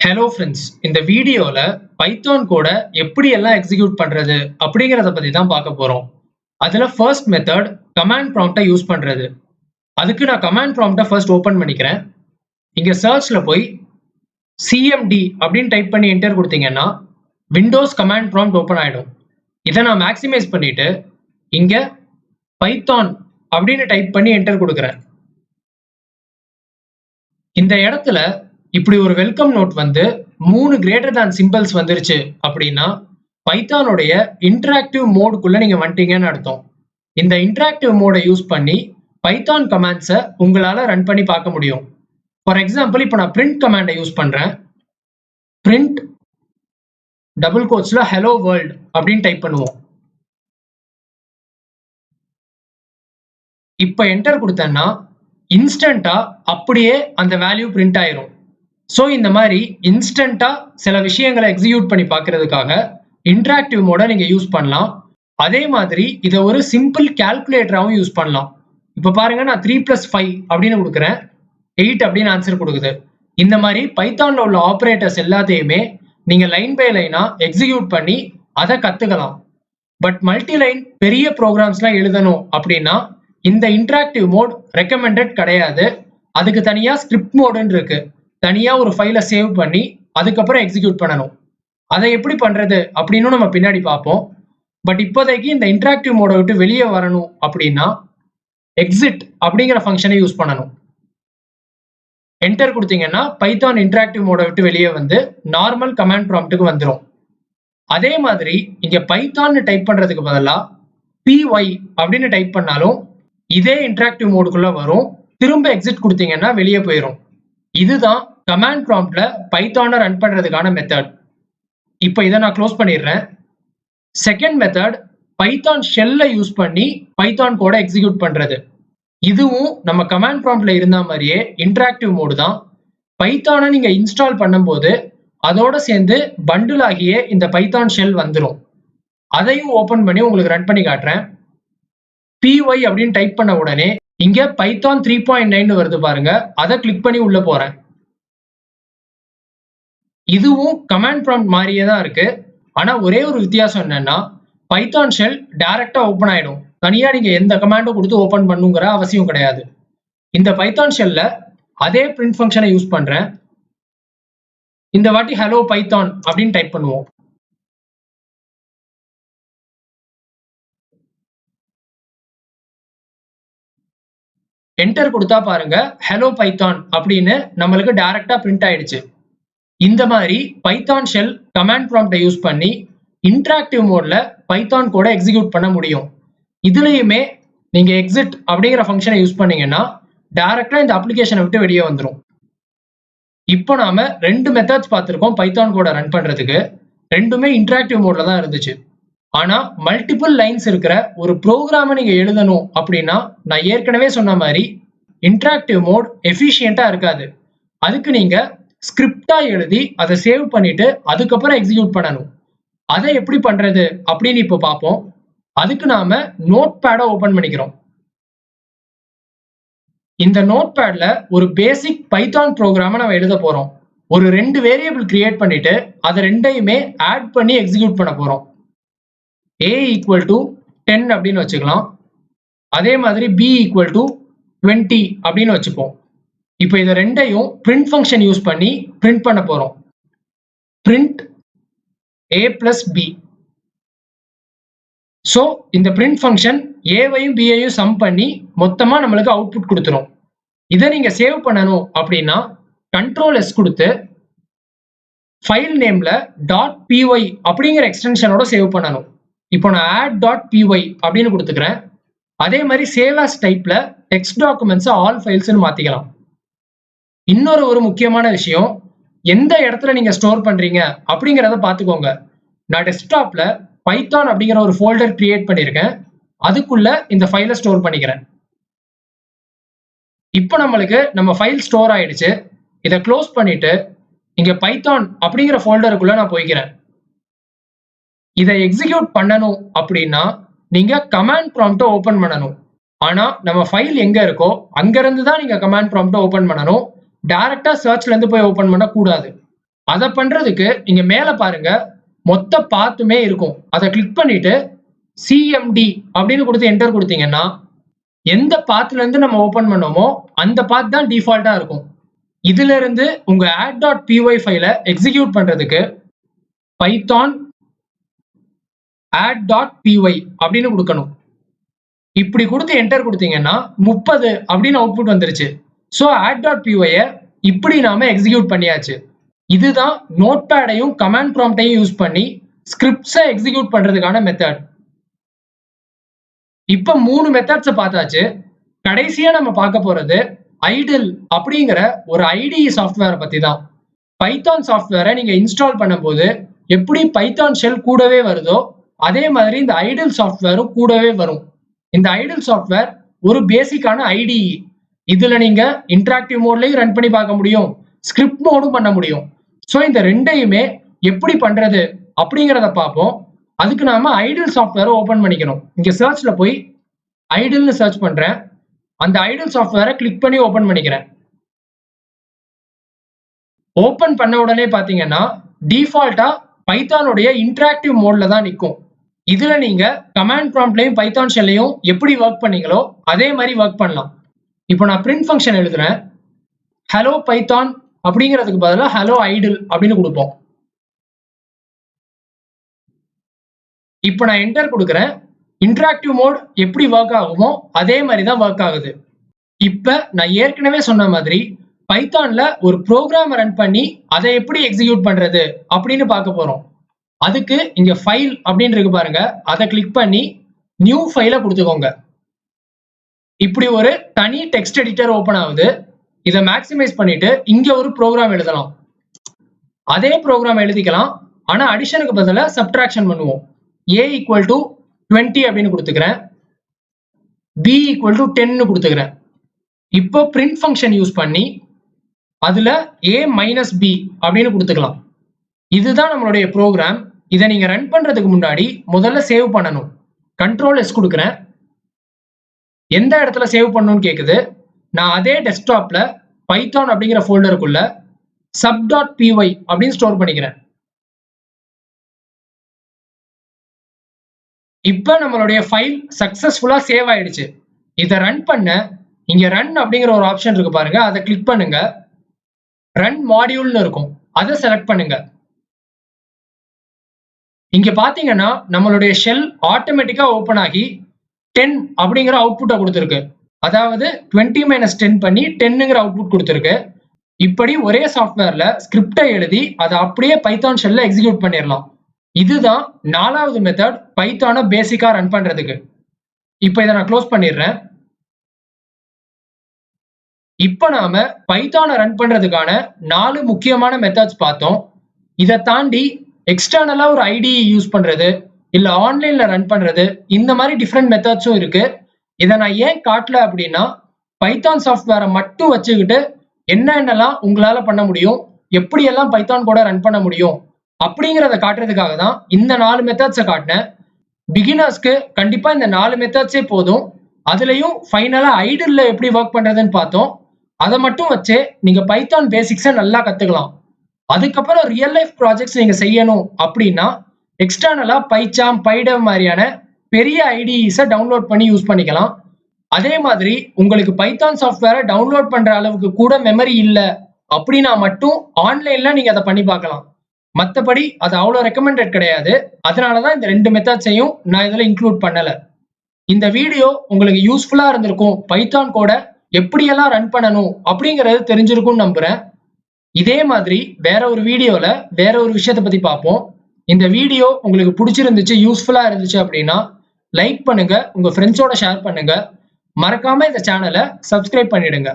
Hello friends, இந்த வீடியோல Python கோட எப்படி எல்லாம் எக்ஸிக்யூட் பண்றது அப்படிங்கறத பத்தி தான் பார்க்க போறோம். அதுல ஃபர்ஸ்ட் மெத்தட் கமாண்ட் ப்ராம்ப்டை யூஸ் பண்றது. அதுக்கு நான் கமாண்ட் ப்ராம்ப்டை ஃபர்ஸ்ட் ஓபன் பண்ணிக்கிறேன். இங்க சர்ச்ல போய் சிஎம்டி அப்படின்னு டைப் பண்ணி என்டர் கொடுத்தீங்கன்னா விண்டோஸ் கமாண்ட் ப்ராம்ப்ட் ஓபன் ஆயிடும். இதை நான் மேக்ஸிமைஸ் பண்ணிட்டு இங்க பைத்தான் அப்படின்னு டைப் பண்ணி என்டர் கொடுக்குறேன். இந்த இடத்துல இப்படி ஒரு வெல்கம் நோட் வந்து 3 கிரேட்டர் than சிம்பிள்ஸ் வந்துருச்சு அப்படின்னா பைத்தானுடைய இன்டராக்டிவ் மோடுக்குள்ள நீங்க வந்துட்டீங்கன்னு அர்த்தம். இந்த இன்டராக்டிவ் மோடை யூஸ் பண்ணி பைத்தான் கமாண்ட்ஸை உங்களால ரன் பண்ணி பார்க்க முடியும். ஃபார் எக்ஸாம்பிள், இப்போ நான் பிரிண்ட் கமாண்டை யூஸ் பண்றேன். பிரிண்ட் டபுள் கோட்ஸ்ல ஹலோ வேர்ல்ட் அப்படின்னு டைப் பண்ணுவோம். இப்போ என்டர் கொடுத்தேன்னா இன்ஸ்டன்டா அப்படியே அந்த வேல்யூ பிரிண்ட் ஆயிரும். ஸோ இந்த மாதிரி இன்ஸ்டன்டா சில விஷயங்களை எக்ஸிக்யூட் பண்ணி பார்க்கறதுக்காக இன்டராக்டிவ் மோடை நீங்க யூஸ் பண்ணலாம். அதே மாதிரி இதை ஒரு சிம்பிள் கால்குலேட்டராகவும் யூஸ் பண்ணலாம். இப்போ பாருங்க, நான் 3+5 அப்படின்னு கொடுக்குறேன், 8 அப்படின்னு ஆன்சர் கொடுக்குது. இந்த மாதிரி பைத்தான்ல உள்ள ஆப்ரேட்டர்ஸ் எல்லாத்தையுமே நீங்க லைன் பை லைனா எக்ஸிக்யூட் பண்ணி அதை கத்துக்கலாம். பட் மல்டி லைன் பெரிய ப்ரோக்ராம்ஸ்லாம் எழுதணும் அப்படின்னா இந்த இன்டராக்டிவ் மோட் ரெக்கமெண்டட் கிடையாது. அதுக்கு தனியா ஸ்கிரிப்ட் மோடுன்னு இருக்கு. தனியா ஒரு ஃபைலை சேவ் பண்ணி அதுக்கப்புறம் எக்ஸிக்யூட் பண்ணணும். அதை எப்படி பண்றது அப்படின்னு நம்ம பின்னாடி பார்ப்போம். பட் இப்போதைக்கு இந்த இன்டராக்டிவ் மோடை விட்டு வெளியே வரணும் அப்படின்னா எக்ஸிட் அப்படிங்கிற ஃபங்க்ஷனை யூஸ் பண்ணணும். என்டர் கொடுத்தீங்கன்னா பைத்தான் இன்டராக்டிவ் மோடை விட்டு வெளியே வந்து நார்மல் கமாண்ட் ப்ராம்ப்ட்டுக்கு வந்துடும். அதே மாதிரி இங்க பைத்தான் டைப் பண்றதுக்கு பதிலாக py அப்படின்னு டைப் பண்ணாலும் இதே இன்டராக்டிவ் மோடுக்குள்ள வரும். திரும்ப எக்ஸிட் கொடுத்தீங்கன்னா வெளியே போயிடும். இதுதான் கமாண்ட் ப்ராம்ப்ட்ல பைத்தானை ரன் பண்றதுக்கான மெத்தட். இப்போ இதை நான் க்ளோஸ் பண்ணிடுறேன். செகண்ட் மெத்தட் பைத்தான் ஷெல்லை யூஸ் பண்ணி பைத்தான் கோட எக்ஸிக்யூட் பண்றது. இதுவும் நம்ம கமாண்ட் ப்ராம்ப்ட்ல இருந்த மாதிரியே இன்டராக்டிவ் மோடு தான். பைத்தானை நீங்க இன்ஸ்டால் பண்ணும்போது அதோட சேர்ந்து பண்டில் ஆகிய இந்த பைத்தான் ஷெல் வந்துடும். அதையும் ஓபன் பண்ணி உங்களுக்கு ரன் பண்ணி காட்டுறேன். py அப்படின்னு டைப் பண்ண உடனே இங்க பைத்தான் 3.9 வருது பாருங்க, அதை கிளிக் பண்ணி உள்ள போறேன். இதுவும் கமாண்ட் ப்ராம்ப்ட் மாதிரியே தான் இருக்கு. ஆனா ஒரே ஒரு வித்தியாசம் என்னன்னா பைத்தான் ஷெல் டைரக்டா ஓபன் ஆயிடும். தனியா நீங்க எந்த கமாண்டும் கொடுத்து ஓபன் பண்ணுங்கிற அவசியம் கிடையாது. இந்த பைத்தான் ஷெல்ல அதே பிரிண்ட் ஃபங்க்ஷனை யூஸ் பண்றேன். இந்த வாட்டி ஹலோ பைத்தான் அப்படின்னு டைப் பண்ணுவோம். என்டர் கொடுத்தா பாருங்க, ஹலோ பைத்தான் அப்படின்னு நம்மளுக்கு டைரக்டா பிரிண்ட் ஆயிடுச்சு. இந்த மாதிரி பைத்தான் ஷெல் கமாண்ட் ப்ராம்ப்டை யூஸ் பண்ணி இன்டராக்டிவ் மோட்ல பைத்தான் கோட எக்ஸிக்யூட் பண்ண முடியும். இதுலயுமே நீங்க எக்ஸிட் அப்படிங்கிற ஃபங்க்ஷனை யூஸ் பண்ணீங்கன்னா டைரக்டா இந்த அப்ளிகேஷனை விட்டு வெளியே வந்துடும். இப்போ நாம 2 மெத்தட்ஸ் பார்த்திருக்கோம் பைத்தான் கோட ரன் பண்றதுக்கு. ரெண்டுமே இன்டராக்டிவ் மோட்ல தான் இருந்துச்சு. ஆனா மல்டிபிள் லைன்ஸ் இருக்கிற ஒரு ப்ரோக்ராமை நீங்க எழுதணும் அப்படின்னா நான் ஏற்கனவே சொன்ன மாதிரி இன்டராக்டிவ் மோட் எஃபிஷியண்டா இருக்காது. அதுக்கு நீங்க ஸ்கிரிப்டா எழுதி அதை சேவ் பண்ணிட்டு அதுக்கப்புறம் எக்ஸிக்யூட் பண்ணணும். அதை எப்படி பண்றது அப்படின்னு இப்போ பார்ப்போம். அதுக்கு நாம நோட் பேடை ஓபன் பண்ணிக்கிறோம். இந்த நோட் பேட்ல ஒரு பேசிக் பைத்தான் ப்ரோக்ராமை நம்ம எழுத போறோம். ஒரு 2 வேரியபிள் கிரியேட் பண்ணிட்டு அதை ரெண்டையுமே ஆட் பண்ணி எக்ஸிக்யூட் பண்ண போறோம். a equal to 10 அப்படின்னு வச்சுக்கலாம். அதே மாதிரி b equal to 20 அப்படின்னு வச்சுப்போம். இப்போ இதை ரெண்டையும் பிரிண்ட் ஃபங்க்ஷன் யூஸ் பண்ணி பிரிண்ட் பண்ண போறோம். Print a plus b. So இந்த பிரிண்ட் ஃபங்க்ஷன் ஏவையும் பியையும் சம் பண்ணி மொத்தமா நம்மளுக்கு அவுட்புட் கொடுத்துரும். இதை நீங்க சேவ் பண்ணணும் அப்படின்னா கண்ட்ரோல் எஸ் கொடுத்து ஃபைல் நேம்ல .py அப்படிங்கிற எக்ஸ்டென்ஷனோட சேவ் பண்ணணும். இப்போ நான் add.py அப்படின்னு கொடுத்துக்கிறேன். அதே மாதிரி சேவ் ஆஸ் டைப்ல டெக்ஸ்ட் டாக்குமெண்ட்ஸ் ஆல் ஃபைல்ஸ்னு மாத்திக்கலாம். இன்னொரு முக்கியமான விஷயம், எந்த இடத்துல நீங்க ஸ்டோர் பண்றீங்க அப்படிங்கிறத பார்த்துக்கோங்க. நான் டெஸ்க்டாப்ல பைத்தான் அப்படிங்கிற ஒரு ஃபோல்டர் கிரியேட் பண்ணியிருக்கேன். அதுக்குள்ள இந்த ஃபைலை ஸ்டோர் பண்ணிக்கிறேன். இப்போ நம்மளுக்கு நம்ம ஃபைல் ஸ்டோர் ஆயிடுச்சு. இதை க்ளோஸ் பண்ணிட்டு இங்க பைத்தான் அப்படிங்கிற ஃபோல்டருக்குள்ள நான் போய்க்கிறேன். இதை எக்ஸிக்யூட் பண்ணணும் அப்படின்னா நீங்க கமாண்ட் ப்ராம்ப்டை ஓபன் பண்ணணும். ஆனா நம்ம ஃபைல் எங்க இருக்கோ அங்க இருந்து தான் நீங்க கமாண்ட் ப்ராம்ப்டை ஓபன் பண்ணணும். டைரக்டா சர்ச்ல இருந்து போய் ஓபன் பண்ண கூடாது. அதை பண்றதுக்கு இங்க மேல பாருங்க மொத்த பாத்துமே இருக்கும். அதை கிளிக் பண்ணிட்டு சிஎம்டி அப்படின்னு கொடுத்து என்டர் கொடுத்தீங்கன்னா எந்த பாத்துல இருந்து நம்ம ஓபன் பண்ணோமோ அந்த பாத் தான் டிஃபால்ட்டா இருக்கும். இதுல இருந்து உங்க add.py ஃபைலை எக்ஸிக்யூட் பண்றதுக்கு பைத்தான் add.py அப்படின்னு கொடுக்கணும். இப்படி கொடுத்து என்டர் கொடுத்தீங்கன்னா 30 அப்படின்னு அவுட்புட் வந்துருச்சு. ஸோ add.py இப்படி நாம எக்ஸிக்யூட் பண்ணியாச்சு. இதுதான் நோட்பேடையும் கமாண்ட் ப்ராம்ப்டையும் யூஸ் பண்ணி ஸ்கிரிப்ட்ஸை எக்ஸிக்யூட் பண்றதுக்கான மெத்தட். இப்ப 3 மெத்தட்ஸை பார்த்தாச்சு. கடைசியா நம்ம பார்க்க போறது ஐடில் அப்படிங்கிற ஒரு ஐடிஇ சாஃப்ட்வேரை பத்தி தான். பைத்தான் சாஃப்ட்வேரை நீங்க இன்ஸ்டால் பண்ணும்போது எப்படி பைத்தான் ஷெல் கூடவே வருதோ அதே மாதிரி இந்த ஐடில் சாஃப்ட்வேரும் கூடவே வரும். இந்த ஐடில் சாஃப்ட்வேர் ஒரு பேசிக்கான ஐடிஇ. இதுல நீங்க இன்டராக்டிவ் மோட்லயும் ரன் பண்ணி பார்க்க முடியும், ஸ்கிரிப்ட் மோடும் பண்ண முடியும். ஸோ இந்த ரெண்டையுமே எப்படி பண்றது அப்படிங்கிறத பார்ப்போம். அதுக்கு நாம ஐடில் சாஃப்ட்வேரை ஓபன் பண்ணிக்கணும். இங்க சர்ச்ல போய் ஐடில்னு சர்ச் பண்றேன். அந்த ஐடில் சாஃப்ட்வேரை கிளிக் பண்ணி ஓபன் பண்ணிக்கிறேன். ஓபன் பண்ண உடனே பாத்தீங்கன்னா டிஃபால்ட்டா பைத்தானுடைய இன்டராக்டிவ் மோட்ல தான் நிற்கும். இதுல நீங்க கமாண்ட் ப்ராம்ப்ட்லயும் பைத்தான் ஷெல்லையும் எப்படி ஒர்க் பண்ணீங்களோ அதே மாதிரி ஒர்க் பண்ணலாம். இப்போ நான் பிரிண்ட் ஃபங்க்ஷன் எழுதுறேன். ஹலோ பைத்தான் அப்படிங்கிறதுக்கு பதிலாக ஹலோ ஐடில் அப்படின்னு கொடுப்போம். இப்போ நான் என்டர் கொடுக்குறேன். இன்டராக்டிவ் மோட் எப்படி ஒர்க் ஆகுமோ அதே மாதிரி தான் ஒர்க் ஆகுது. இப்ப நான் ஏற்கனவே சொன்ன மாதிரி பைத்தான்ல ஒரு ப்ரோக்ராம் ரன் பண்ணி அதை எப்படி எக்ஸிக்யூட் பண்றது அப்படின்னு பார்க்க போறோம். அதுக்கு இங்க ஃபைல் அப்படின்னு இருக்கு பாருங்க, அதை கிளிக் பண்ணி நியூ ஃபைலை கொடுத்துக்கோங்க. இப்படி ஒரு தனி டெக்ஸ்ட் எடிட்டர் ஓபன் ஆகுது. இதை மேக்ஸிமைஸ் பண்ணிட்டு இங்க ஒரு ப்ரோக்ராம் எழுதலாம். அதே ப்ரோக்ராம் எழுதிக்கலாம், ஆனா அடிஷனுக்கு பதிலாக சப்ட்ராக்ஷன் பண்ணுவோம். a = 20 அப்படின்னு கொடுத்துக்கிறேன், b = 10 கொடுத்துக்கிறேன். இப்போ பிரிண்ட் ஃபங்க்ஷன் யூஸ் பண்ணி அதுல a - b அப்படின்னு கொடுத்துக்கலாம். இதுதான் நம்மளுடைய ப்ரோக்ராம். இதை நீங்க ரன் பண்றதுக்கு முன்னாடி முதல்ல சேவ் பண்ணணும். Ctrl+S கொடுக்குறேன். எந்த இடத்துல சேவ் பண்ணணும்னு கேக்குது. நான் அதே டெஸ்க்டாப்ல பைத்தான் அப்படிங்கிற ஃபோல்டருக்குள்ள sub.py அப்படின்னு ஸ்டோர் பண்ணிக்கிறேன். இப்ப நம்மளுடைய ஃபைல் சக்சஸ்ஃபுல்லா சேவ் ஆயிடுச்சு. இதை ரன் பண்ண இங்க ரன் அப்படிங்கிற ஒரு ஆப்ஷன் இருக்கு பாருங்க, அதை கிளிக் பண்ணுங்க. ரன் மாடியூல்னு இருக்கும், அதை செலக்ட் பண்ணுங்க. இங்க பாத்தீங்கன்னா நம்மளுடைய ஷெல் ஆட்டோமேட்டிக்கா ஓபன் ஆகி 10 அப்படிங்கிற அவுட்புட்டை கொடுத்துருக்கு. அதாவது 20 - 10 பண்ணி 10ங்கிற அவுட்புட் கொடுத்துருக்கு. இப்படி ஒரே சாஃப்ட்வேர்ல ஸ்கிரிப்டை எழுதி அதை அப்படியே பைத்தான் ஷெல்ல எக்ஸிக்யூட் பண்ணிடலாம். இதுதான் 4வது மெத்தட் பைத்தானை பேசிக்கா ரன் பண்றதுக்கு. இப்போ இதை நான் க்ளோஸ் பண்ணிடுறேன். இப்போ நாம பைத்தானை ரன் பண்றதுக்கான 4 முக்கியமான மெத்தட்ஸ் பார்த்தோம். இதை தாண்டி எக்ஸ்டர்னலா ஒரு ஐடிஇ யூஸ் பண்றது இல்ல ஆன்லைன்ல ரன் பண்றது, இந்த மாதிரி டிஃப்ரெண்ட் மெத்தட்ஸும் இருக்கு. இதை நான் ஏன் காட்டல அப்படின்னா பைத்தான் சாஃப்ட்வேரை மட்டும் வச்சுக்கிட்டு என்னென்னலாம் உங்களால பண்ண முடியும், எப்படியெல்லாம் பைத்தான் கூட ரன் பண்ண முடியும் அப்படிங்கிறத காட்டுறதுக்காக தான் இந்த 4 மெத்தட்ஸை காட்டினேன். பிகினர்ஸ்க்கு கண்டிப்பா இந்த 4 மெத்தட்ஸே போதும். அதுலயும் ஃபைனலா ஐடில்ல எப்படி ஒர்க் பண்றதுன்னு பார்த்தோம். அதை மட்டும் வச்சு நீங்க பைத்தான் பேசிக்ஸை நல்லா கத்துக்கலாம். அதுக்கப்புறம் ரியல் லைஃப் ப்ராஜெக்ட்ஸ் நீங்க செய்யணும் அப்படின்னா எக்ஸ்டர்னலா பைச்சாம், பைடெவ் மாதிரியான பெரிய ஐடிஇஸை டவுன்லோட் பண்ணி யூஸ் பண்ணிக்கலாம். அதே மாதிரி உங்களுக்கு பைத்தான் சாஃப்ட்வேரை டவுன்லோட் பண்ற அளவுக்கு கூட மெமரி இல்லை அப்படின்னா மட்டும் ஆன்லைன்ல நீங்க அதை பண்ணி பார்க்கலாம். மற்றபடி அது அவ்வளோ ரெக்கமெண்டட் கிடையாது. அதனாலதான் இந்த 2 மெத்தட்ஸையும் நான் இதுல இன்க்ளூட் பண்ணல. இந்த வீடியோ உங்களுக்கு யூஸ்ஃபுல்லா இருந்திருக்கும். பைத்தான் கூட எப்படியெல்லாம் ரன் பண்ணணும் அப்படிங்கறது தெரிஞ்சிருக்கும்னு நம்புறேன். இதே மாதிரி வேற ஒரு வீடியோல வேற ஒரு விஷயத்தை பத்தி பார்ப்போம். இந்த வீடியோ உங்களுக்கு பிடிச்சிருந்துச்சு, யூஸ்ஃபுல்லா இருந்துச்சு அப்படின்னா லைக் பண்ணுங்க, உங்க ஃப்ரெண்ட்ஸோட ஷேர் பண்ணுங்க. மறக்காம இந்த சேனலை சப்ஸ்கிரைப் பண்ணிடுங்க.